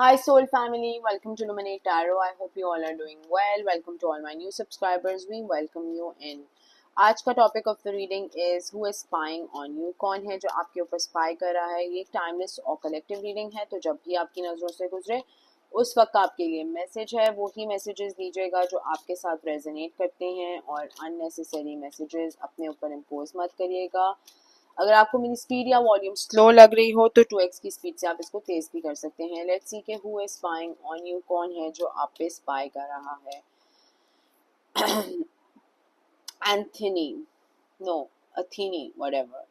Hi Soul family, welcome to Luminate Tarot. I hope you all are doing well. Welcome to all my new subscribers. We welcome you in. आज का topic of the reading is who is spying on you. कौन है जो आपके ऊपर spy कर रहा है। ये एक टाइमलेस और कलेक्टिव रीडिंग है, तो जब भी आपकी नज़रों से गुजरे उस वक्त आपके लिए मैसेज है, वो ही मैसेजेस दीजिएगा जो आपके साथ रेजोनेट करते हैं, और अननेसेसरी मैसेजेस अपने ऊपर इम्पोज मत करिएगा। अगर आपको मेरी स्पीड या वॉल्यूम स्लो लग रही हो तो 2x की स्पीड से आप इसको तेज भी कर सकते हैं। लेट्स सी के who is spying on you. कौन है जो आप पे स्पाई कर रहा है। एंथनी, नो, अथीनी, व्हाटएवर।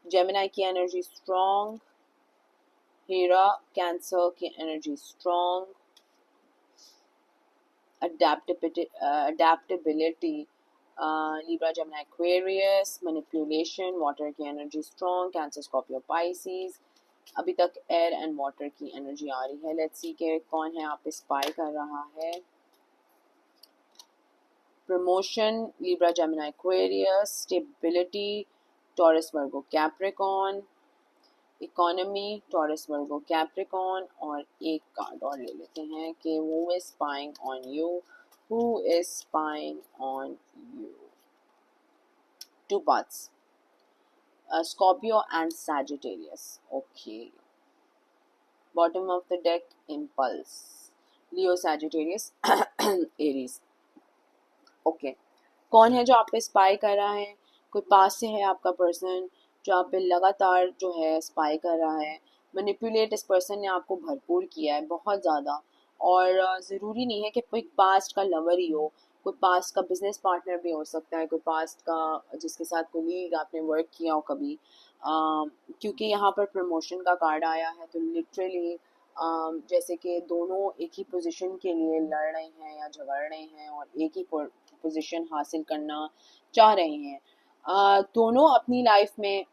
जेमिनी की एनर्जी स्ट्रॉन्ग। हीरा, कैंसर की energy strong. Adaptability, Libra, Gemini, Aquarius, manipulation, water की energy strong. Cancer, Scorpio, Pisces. अभी तक एयर एंड वाटर की एनर्जी आ रही है। लेट्स सी के कौन है आप पे स्पाई कर रहा है। Promotion, Libra, Gemini, Aquarius। Stability, Taurus, Virgo, Capricorn. Economy, Taurus, Virgo, Capricorn. और एक कार्ड और ले लेते हैं कि who is spying on you. Who is spying on you. Two parts, Scorpio and Sagittarius. Okay. Bottom of the deck, Impulse. Leo, Sagittarius, Aries. Okay. कौन है जो आप पे स्पाई कर रहा है। कोई पास से है आपका पर्सन जो आप पे लगातार जो है स्पाई कर रहा है। मैनिपुलेट इस पर्सन ने आपको भरपूर किया है, बहुत ज़्यादा। और ज़रूरी नहीं है कि कोई पास्ट का लवर ही हो, कोई पास्ट का बिजनेस पार्टनर भी हो सकता है, कोई पास्ट का जिसके साथ कोलीग आपने वर्क किया हो कभी। क्योंकि यहाँ पर प्रमोशन का कार्ड आया है, तो लिटरली जैसे कि दोनों एक ही पोजीशन के लिए लड़ रहे हैं या झगड़ रहे हैं और एक ही पोजीशन हासिल करना चाह रहे हैं। दोनों अपनी लाइफ में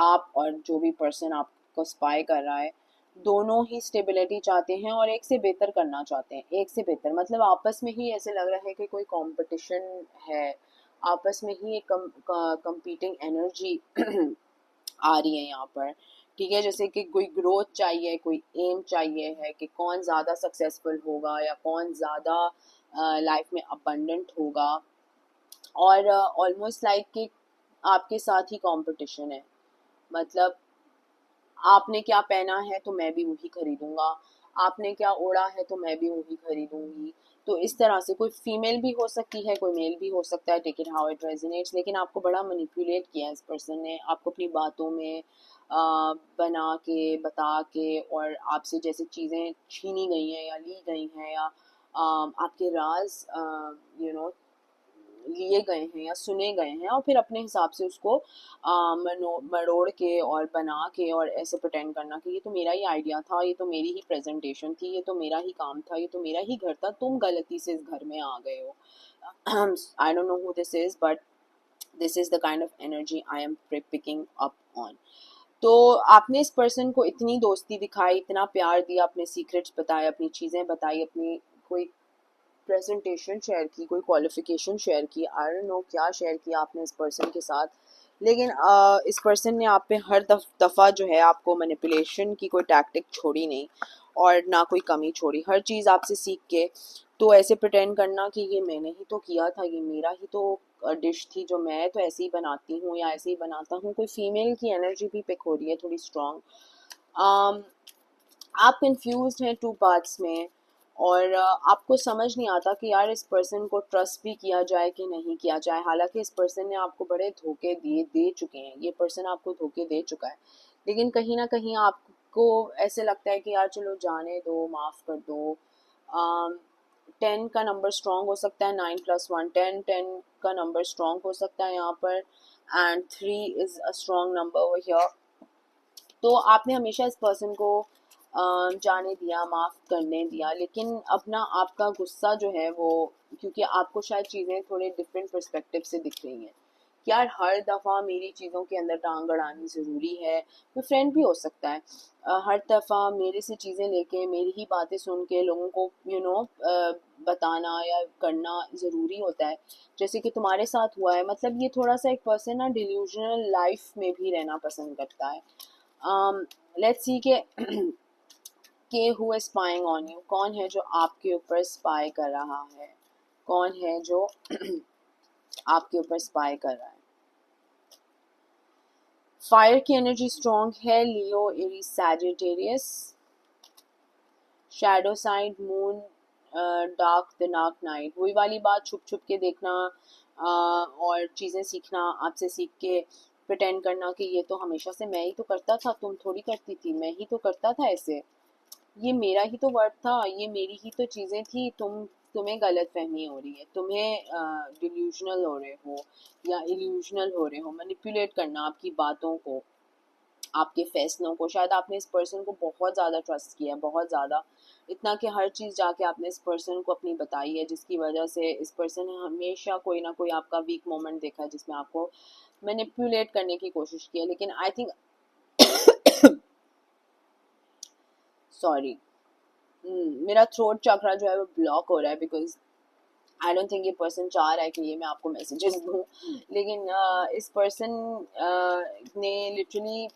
आप और जो भी पर्सन आपको स्पाई कर रहा है, दोनों ही स्टेबिलिटी चाहते हैं और एक से बेहतर करना चाहते हैं। एक से बेहतर मतलब आपस में ही ऐसे लग रहा है कि कोई कंपटीशन है, आपस में ही एक कंपीटिंग एनर्जी आ रही है यहाँ पर। ठीक है, जैसे कि कोई ग्रोथ चाहिए, कोई एम चाहिए है कि कौन ज़्यादा सक्सेसफुल होगा या कौन ज़्यादा लाइफ में अबंडेंट होगा। और ऑलमोस्ट लाइक कि आपके साथ ही कंपटीशन है। मतलब आपने क्या पहना है तो मैं भी वही खरीदूंगा, आपने क्या ओढ़ा है तो मैं भी वही खरीदूंगी। तो इस तरह से कोई फीमेल भी हो सकती है, कोई मेल भी हो सकता है, take it how it resonates. लेकिन आपको बड़ा मैनिपुलेट किया है इस पर्सन ने, आपको अपनी बातों में बना के, बता के, और आपसे जैसे चीज़ें छीनी गई हैं या ली गई हैं या आपके राज लिए गए हैं या सुने गए हैं, और फिर अपने हिसाब से उसको मरोड़ के और बना के और ऐसे प्रटेंड करना कि ये तो मेरा ही आइडिया था, ये तो मेरी ही प्रेजेंटेशन थी, ये तो मेरा ही काम था, ये तो मेरा ही घर था, तुम गलती से इस घर में आ गए हो। आई don't know who this is, but this is the kind of energy I am picking up on. तो आपने इस पर्सन को इतनी दोस्ती दिखाई, इतना प्यार दिया, अपने सीक्रेट्स बताए, अपनी चीज़ें बताई, अपनी कोई प्रेजेंटेशन शेयर की, कोई क्वालिफिकेशन शेयर की, आई डोंट नो क्या शेयर किया आपने इस पर्सन के साथ। लेकिन इस पर्सन ने आप पे हर दफ़ा जो है आपको मैनिपुलेशन की कोई टैक्टिक छोड़ी नहीं, और ना कोई कमी छोड़ी। हर चीज़ आपसे सीख के तो ऐसे प्रिटेंड करना कि ये मैंने ही तो किया था, ये मेरा ही तो डिश थी जो मैं तो ऐसे ही बनाती हूँ या ऐसे ही बनाता हूँ। कोई फीमेल की एनर्जी भी पिक हो रही है थोड़ी स्ट्रॉन्ग। आप कंफ्यूज हैं टू पार्ट्स में, और आपको समझ नहीं आता कि यार इस पर्सन को ट्रस्ट भी किया जाए कि नहीं किया जाए। हालांकि इस पर्सन ने आपको बड़े धोखे दे चुके हैं, ये पर्सन आपको धोखे दे चुका है, लेकिन कहीं ना कहीं आपको ऐसे लगता है कि यार चलो जाने दो, माफ़ कर दो। 10 का नंबर स्ट्रॉन्ग हो सकता है, 9+1 10, 10 का नंबर स्ट्रॉन्ग हो सकता है यहाँ पर, and 3 is a strong number over here. तो आपने हमेशा इस पर्सन को जाने दिया, माफ़ करने दिया, लेकिन अपना आपका गुस्सा जो है वो, क्योंकि आपको शायद चीज़ें थोड़े डिफरेंट पर्सपेक्टिव से दिख रही हैं कि यार हर दफ़ा मेरी चीज़ों के अंदर टांग अड़ानी ज़रूरी है। कोई फ्रेंड भी हो सकता है, हर दफ़ा मेरे से चीज़ें लेके, मेरी ही बातें सुन के लोगों को बताना या करना ज़रूरी होता है, जैसे कि तुम्हारे साथ हुआ है। मतलब ये थोड़ा सा एक पर्सन ना डिल्यूजनल लाइफ में भी रहना पसंद करता है। लेट्स सी के कि who is spying on you, कौन है जो आपके ऊपर स्पाई कर रहा है, कौन है जो आपके ऊपर स्पाई कर रहा है। फायर की एनर्जी स्ट्रॉन्ग है, Leo, Aries, Sagittarius. Shadow side, moon, dark the dark night, वही वाली बात, छुप छुप के देखना और चीज़ें सीखना, आपसे सीख के प्रिटेंड करना कि ये तो हमेशा से मैं ही तो करता था, तुम थोड़ी करती थी, मैं ही तो करता था ऐसे, ये मेरा ही तो वर्ड था, ये मेरी ही तो चीज़ें थी, तुम्हें गलत फहमी हो रही है, तुम्हें डिल्यूजनल हो रहे हो या इल्यूजनल हो रहे हो। मैनिपुलेट करना आपकी बातों को, आपके फैसलों को। शायद आपने इस पर्सन को बहुत ज़्यादा ट्रस्ट किया है, बहुत ज़्यादा, इतना कि हर चीज़ जाके आपने इस पर्सन को अपनी बताई है, जिसकी वजह से इस पर्सन ने हमेशा कोई ना कोई आपका वीक मोमेंट देखा है जिसमें आपको मैनिपुलेट करने की कोशिश की है। लेकिन आई थिंक सॉरी, मेरा थ्रोट चक्रा जो है वो ब्लॉक हो रहा है, बिकॉज आई डोंट थिंक ये पर्सन चाह रहा है कि ये मैं आपको मैसेजेस दूँ, लेकिन इस पर्सन ने लिटरली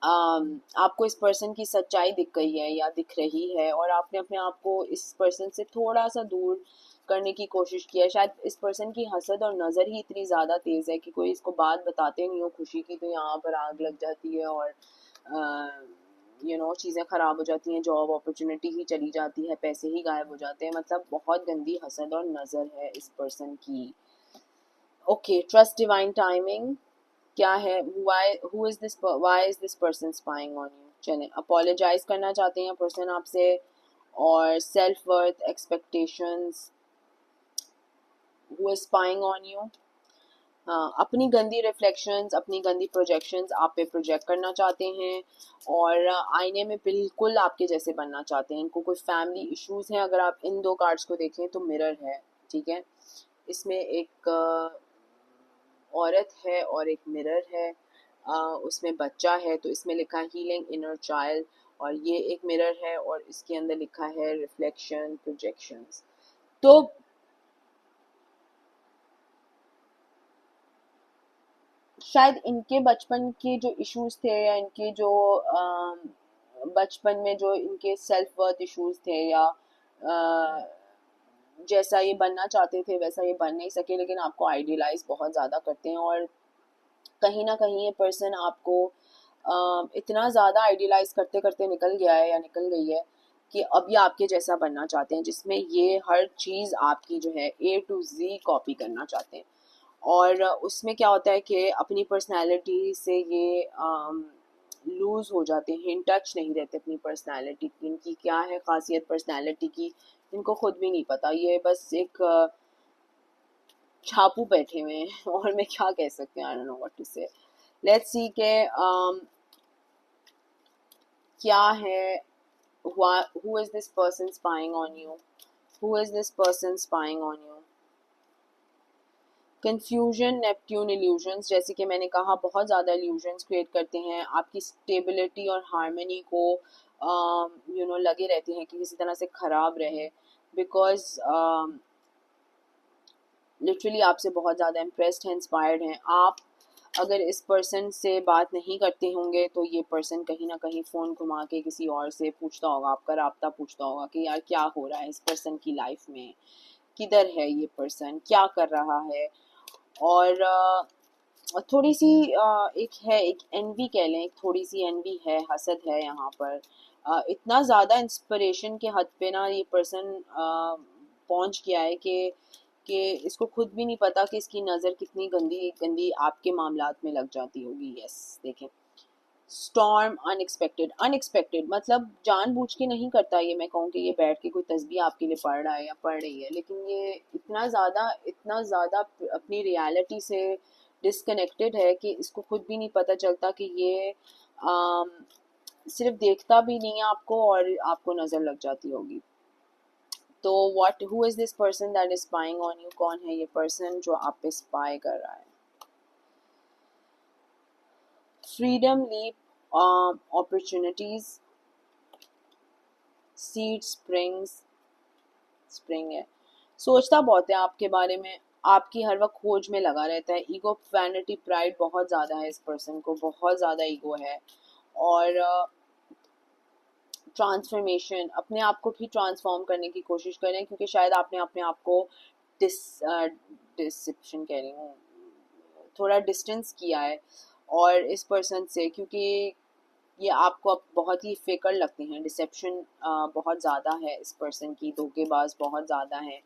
आपको इस पर्सन की सच्चाई दिख गई है या दिख रही है, और आपने अपने आप को इस पर्सन से थोड़ा सा दूर करने की कोशिश की है। शायद इस पर्सन की हसद और नज़र ही इतनी ज़्यादा तेज़ है कि कोई इसको बात बताते नहीं हो खुशी की तो यहाँ पर आग लग जाती है और चीज़ें ख़राब हो जाती हैं, जॉब अपॉर्चुनिटी ही चली जाती है, पैसे ही गायब हो जाते हैं। मतलब बहुत गंदी हसद और नज़र है इस पर्सन की। ओके, ट्रस्ट डिवाइन टाइमिंग क्या है, why is this person spying on you. चलें, अपोलोजाइज करना चाहते हैं पर्सन आपसे, और self worth, expectations, who is spying on you. हाँ, अपनी गंदी रिफ्लेक्शंस, अपनी गंदी प्रोजेक्शंस आप पे प्रोजेक्ट करना चाहते हैं, और आईने में बिल्कुल आपके जैसे बनना चाहते हैं। इनको कोई फैमिली इश्यूज हैं, अगर आप इन दो कार्ड्स को देखें तो मिरर है, ठीक है, इसमें एक औरत है और एक मिरर है, उसमें बच्चा है, तो इसमें लिखा है हीलिंग इनर चाइल्ड, और ये एक मिरर है और इसके अंदर लिखा है रिफ्लेक्शन प्रोजेक्शंस। तो शायद इनके बचपन के जो इश्यूज थे, या इनके जो बचपन में जो इनके सेल्फ वर्थ इश्यूज थे, या जैसा ये बनना चाहते थे वैसा ये बन नहीं सके, लेकिन आपको आइडियलाइज बहुत ज़्यादा करते हैं, और कहीं ना कहीं ये पर्सन आपको इतना ज़्यादा आइडियलाइज करते करते निकल गया है या निकल गई है कि अब ये आपके जैसा बनना चाहते हैं, जिसमें ये हर चीज़ आपकी जो है A to Z कॉपी करना चाहते हैं। और उसमें क्या होता है कि अपनी पर्सनैलिटी से ये लूज़ हो जाते हैं, इन टच नहीं रहते अपनी पर्सनैलिटी की, इनकी क्या है खासियत पर्सनैलिटी की इनको खुद भी नहीं पता, ये बस एक छापू बैठे हुए हैं और मैं क्या कह सकती हूँ, I don't know what to say. Let's see के क्या है, who is this person spying on you, who is this person spying on you। Confusion, Neptune, illusions, जैसे कि मैंने कहा बहुत ज़्यादा इल्यूजन्स क्रिएट करते हैं, आपकी स्टेबिलिटी और हार्मनी को लगे रहते हैं कि किसी तरह से ख़राब रहे, बिकॉज लिटरली आपसे बहुत ज़्यादा इम्प्रेस्ड हैं, इंस्पायर्ड हैं आप। अगर इस पर्सन से बात नहीं करते होंगे तो ये पर्सन कहीं ना कहीं फ़ोन घुमा के किसी और से पूछता होगा, आपका राब्ता पूछता होगा कि यार क्या हो रहा है इस पर्सन की लाइफ में, किधर है ये पर्सन, क्या कर रहा है। और थोड़ी सी एक एनवी कह लें, एक थोड़ी सी एनवी है, हसद है यहाँ पर। इतना ज़्यादा इंस्पिरेशन के हद पे ना ये पर्सन पहुँच गया है कि इसको खुद भी नहीं पता कि इसकी नज़र कितनी गंदी गंदी आपके मामलात में लग जाती होगी। यस, देखें, स्टॉर्म, अनएक्सपेक्टेड, अनएक्सपेक्टेड मतलब जानबूझ के नहीं करता ये, मैं कहूँ कि ये बैठ के कोई तस्बीह आपके लिए पढ़ रहा है या पढ़ रही है, लेकिन ये इतना ज़्यादा अपनी रियलिटी से डिसकनेक्टेड है कि इसको खुद भी नहीं पता चलता कि ये सिर्फ देखता भी नहीं है आपको और आपको नज़र लग जाती होगी। तो who is this person that is spying on you, कौन है ये पर्सन जो आप पे स्पाई कर रहा है। Freedom, leap, opportunities, seed, spring है। सोचता बहुत है आपके बारे में, आपकी हर वक्त खोज में लगा रहता है। ईगो, वैनिटी, प्राइड बहुत ज़्यादा है इस पर्सन को, बहुत ज़्यादा ईगो है। और ट्रांसफॉर्मेशन, अपने आप को भी ट्रांसफॉर्म करने की कोशिश करें, क्योंकि शायद आपने अपने आप को डिसेप्शन कह रही हूँ, थोड़ा डिस्टेंस किया है और इस पर्सन से, क्योंकि ये आपको अब बहुत ही फेकर लगते हैं। डिसेप्शन बहुत ज़्यादा है इस पर्सन की, धोखेबाज बहुत ज़्यादा है,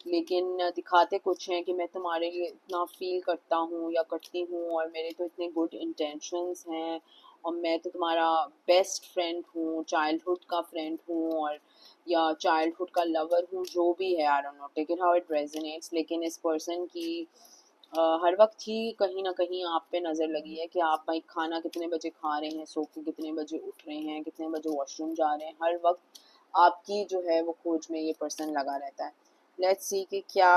लेकिन दिखाते कुछ हैं कि मैं तुम्हारे लिए इतना फील करता हूँ या करती हूँ और मेरे तो इतने गुड इंटेंशंस हैं और मैं तो तुम्हारा बेस्ट फ्रेंड हूँ, चाइल्डहुड का फ्रेंड हूँ और या चाइल्डहुड का लवर हूँ, जो भी है, I don't know, take it how it resonates. लेकिन इस पर्सन की हर वक्त ही कहीं ना कहीं आप पे नज़र लगी है कि आप भाई खाना कितने बजे खा रहे हैं, सो के कितने बजे उठ रहे हैं, कितने बजे वॉशरूम जा रहे हैं, हर वक्त आपकी जो है वो खोज में ये पर्सन लगा रहता है। लेट्स सी कि क्या,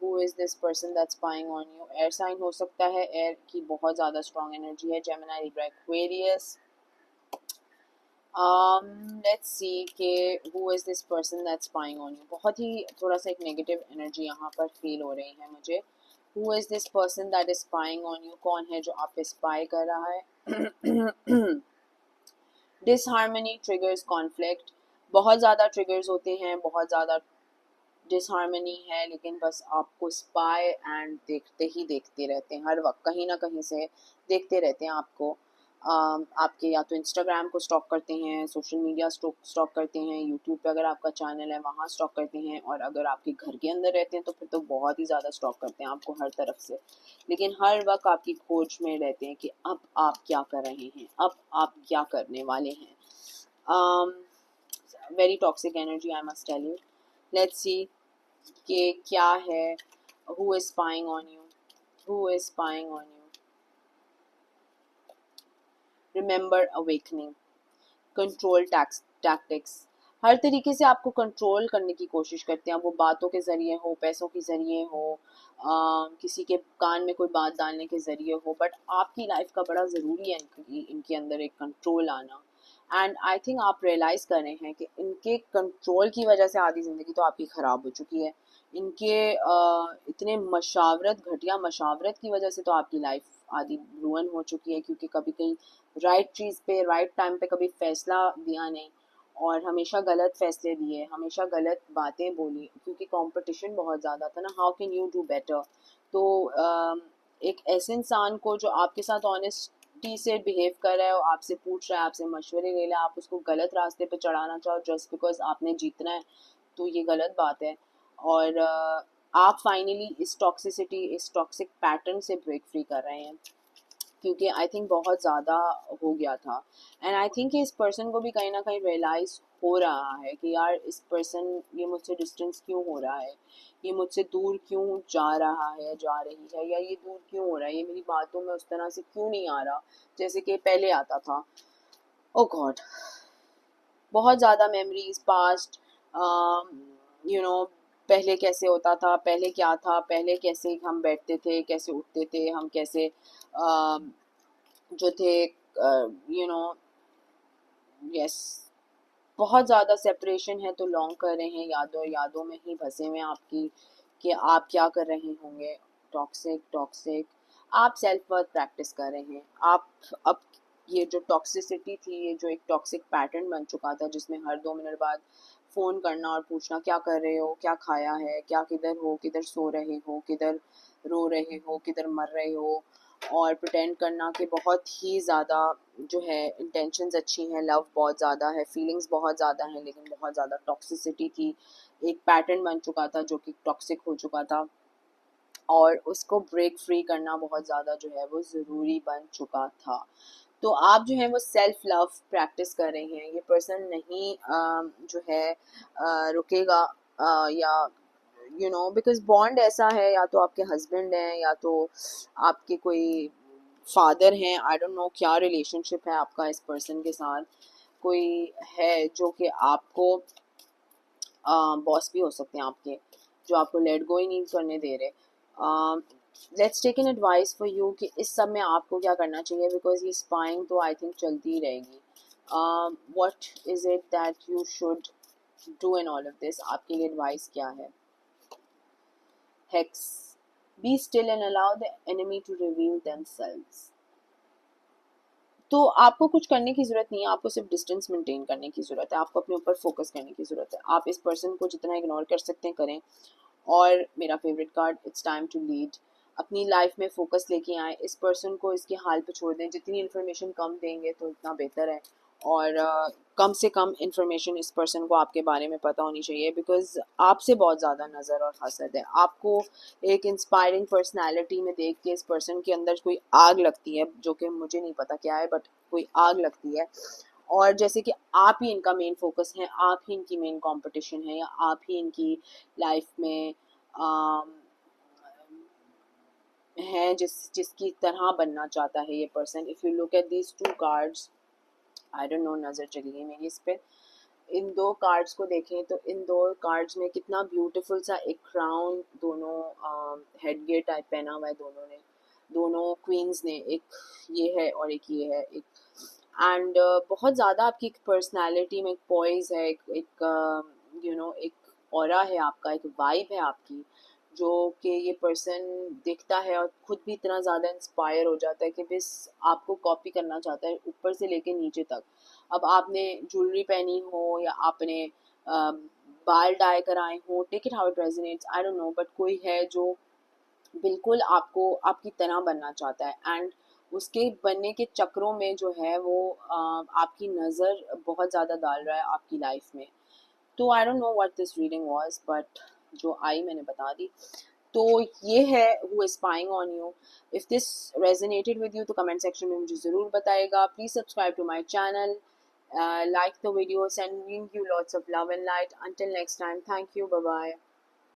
who is this person that's spying on you. Air sign हो सकता है, एयर की बहुत ज़्यादा स्ट्रॉन्ग एनर्जी है, Gemini, Libra, Aquarius. Let's see कि who is this person that's spying on you. बहुत ही थोड़ा सा एक नेगेटिव एनर्जी यहाँ पर फील हो रही है मुझे। Who is this person that is spying on you? कौन है जो आप पे स्पाई कर रहा है? डिसहार्मनी ट्रिगर्स कॉन्फ्लिक्ट, बहुत ज़्यादा ट्रिगर्स होते हैं, बहुत ज़्यादा डिसहार्मनी है, लेकिन बस आपको स्पाई एंड देखते ही देखते रहते हैं, हर वक्त कहीं ना कहीं से देखते रहते हैं आपको। आपके या तो इंस्टाग्राम को स्टॉक करते हैं, सोशल मीडिया स्टॉक करते हैं, यूट्यूब पे अगर आपका चैनल है वहाँ स्टॉक करते हैं, और अगर आपके घर के अंदर रहते हैं तो फिर तो बहुत ही ज़्यादा स्टॉक करते हैं आपको हर तरफ से। लेकिन हर वक्त आपकी खोज में रहते हैं कि अब आप क्या कर रहे हैं, अब आप क्या करने वाले हैं। Very toxic energy, I must tell you. Let's see कि क्या है, who is spying on you, who is spying on you. Remember awakening, control tactics, हर तरीके से आपको कंट्रोल करने की कोशिश करते हैं, वो बातों के ज़रिए हो, पैसों के ज़रिए हो, किसी के कान में कोई बात डालने के ज़रिए हो, बट आपकी लाइफ का बड़ा ज़रूरी है इनके अंदर एक कंट्रोल आना। एंड आई थिंक आप रियलाइज़ कर रहे हैं कि इनके कंट्रोल की वजह से आधी ज़िंदगी तो आपकी ख़राब हो चुकी है। इनके इतने घटिया मशावरत की वजह से तो आपकी लाइफ आधी रुइन हो चुकी है, क्योंकि कभी कहीं राइट चीज़ पे राइट टाइम पे कभी फैसला दिया नहीं और हमेशा गलत फैसले दिए, हमेशा गलत बातें बोली, क्योंकि कंपटीशन बहुत ज़्यादा था ना, how can you do better. तो एक ऐसे इंसान को जो आपके साथ ऑनेस्टी से बिहेव कर रहा है और आपसे पूछ रहा है, आपसे मशवरे ले रहा है, आप उसको गलत रास्ते पे चढ़ाना चाहो जस्ट बिकॉज आपने जीतना है, तो ये गलत बात है। और आप फाइनली इस टॉक्सिसिटी, इस टॉक्सिक पैटर्न से ब्रेक फ्री कर रहे हैं, क्योंकि आई थिंक बहुत ज़्यादा हो गया था। एंड आई थिंक इस पर्सन को भी कहीं ना कहीं रियलाइज़ हो रहा है कि यार इस पर्सन, ये मुझसे डिस्टेंस क्यों हो रहा है, ये मुझसे दूर क्यों जा रहा है, जा रही है, या ये दूर क्यों हो रहा है, ये मेरी बातों में उस तरह से क्यों नहीं आ रहा जैसे कि पहले आता था। ओ गॉड, बहुत ज़्यादा मेमोरीज पास्ट, यू नो, पहले कैसे होता था, पहले क्या था, पहले कैसे हम बैठते थे, कैसे उठते थे हम, कैसे जो थे, यू नो, यस, बहुत ज़्यादा सेपरेशन है तो लॉन्ग कर रहे हैं, यादों यादों में ही फंसे हुए हैं आपकी, कि आप क्या कर रहे होंगे। टॉक्सिक टॉक्सिक, आप सेल्फ वर्थ प्रैक्टिस कर रहे हैं आप अब। ये जो टॉक्सिसिटी थी, ये जो एक टॉक्सिक पैटर्न बन चुका था जिसमें हर 2 मिनट बाद फ़ोन करना और पूछना क्या कर रहे हो, क्या खाया है, क्या, किधर हो, किधर सो रहे हो, किधर रो रहे हो, किधर मर रहे हो, और प्रिटेंड करना कि बहुत ही ज़्यादा जो है इंटेंशंस अच्छी हैं, लव बहुत ज़्यादा है, फीलिंग्स बहुत ज़्यादा हैं, लेकिन बहुत ज़्यादा टॉक्सिसिटी थी, एक पैटर्न बन चुका था जो कि टॉक्सिक हो चुका था, और उसको ब्रेक फ्री करना बहुत ज़्यादा जो है वो ज़रूरी बन चुका था। तो आप जो है वो सेल्फ लव प्रैक्टिस कर रहे हैं, ये पर्सन नहीं जो है रुकेगा, या यू नो, बिकॉज बॉन्ड ऐसा है, या तो आपके हस्बैंड हैं या तो आपके कोई फादर हैं, आई डोंट नो क्या रिलेशनशिप है आपका इस पर्सन के साथ, कोई है जो कि आपको बॉस भी हो सकते हैं आपके, जो आपको लेट गो ही नहीं करने दे रहे। Let's take an advice for you कि इस सब में आपको क्या करना चाहिए, बिकॉज ये स्पाइंग तो आई थिंक चलती ही रहेगी। What is it that you should do in all of this, आपके लिए एडवाइस क्या है। Hex, be still and allow the enemy to reveal themselves. तो आपको कुछ करने की ज़रूरत नहीं है, आपको सिर्फ डिस्टेंस मेंटेन करने की ज़रूरत है, आपको अपने ऊपर फोकस करने की ज़रूरत है। आप इस पर्सन को जितना इग्नोर कर सकते हैं करें। और मेरा favourite card, it's time to lead. अपनी लाइफ में फोकस लेके आए, इस पर्सन को इसके हाल पे छोड़ दें। जितनी इन्फॉर्मेशन कम देंगे तो उतना बेहतर है। और कम से कम इन्फॉर्मेशन इस पर्सन को आपके बारे में पता होनी चाहिए, बिकॉज आपसे बहुत ज़्यादा नज़र और हसद है। आपको एक इंस्पायरिंग पर्सनैलिटी में देख के इस पर्सन के अंदर कोई आग लगती है, जो कि मुझे नहीं पता क्या है, बट कोई आग लगती है। और जैसे कि आप ही इनका मेन फोकस है, आप ही इनकी मेन कंपटीशन है, या आप ही इनकी लाइफ में है जिसकी तरह बनना चाहता है ये person. If you look at these two cards, I don't no, नज़र चली गई मेरी इस पे। इन दो कार्ड्स को देखें तो इन दो कार्ड्स में कितना ब्यूटीफुल सा एक क्राउन, दोनों हेड गियर टाइप पहना हुआ है दोनों ने, दोनों क्वींस ने। एक ये है और एक ये है। एक एंड बहुत ज़्यादा आपकी एक पर्सनैलिटी में एक पॉइज है, एक यू नो एक ऑरा है आपका, एक वाइब है आपकी, जो कि ये पर्सन देखता है और खुद भी इतना ज़्यादा इंस्पायर हो जाता है कि बस आपको कॉपी करना चाहता है ऊपर से लेके नीचे तक। अब आपने ज्वेलरी पहनी हो या आपने बाल डाई कराए हो, take it how it resonates, I don't know, but कोई है जो बिल्कुल आपको आपकी तरह बनना चाहता है। एंड उसके बनने के चक्रों में जो है वो आपकी नज़र बहुत ज़्यादा डाल रहा है आपकी लाइफ में। तो I don't know what this reading was, but जो आई मैंने बता दी। तो ये है who is spying on you. If this resonated with you तो कमेंट सेक्शन में मुझे ज़रूर बताएगा। Please subscribe to my channel, like the video, sending you lots of love and light. Until next time, thank you, bye bye.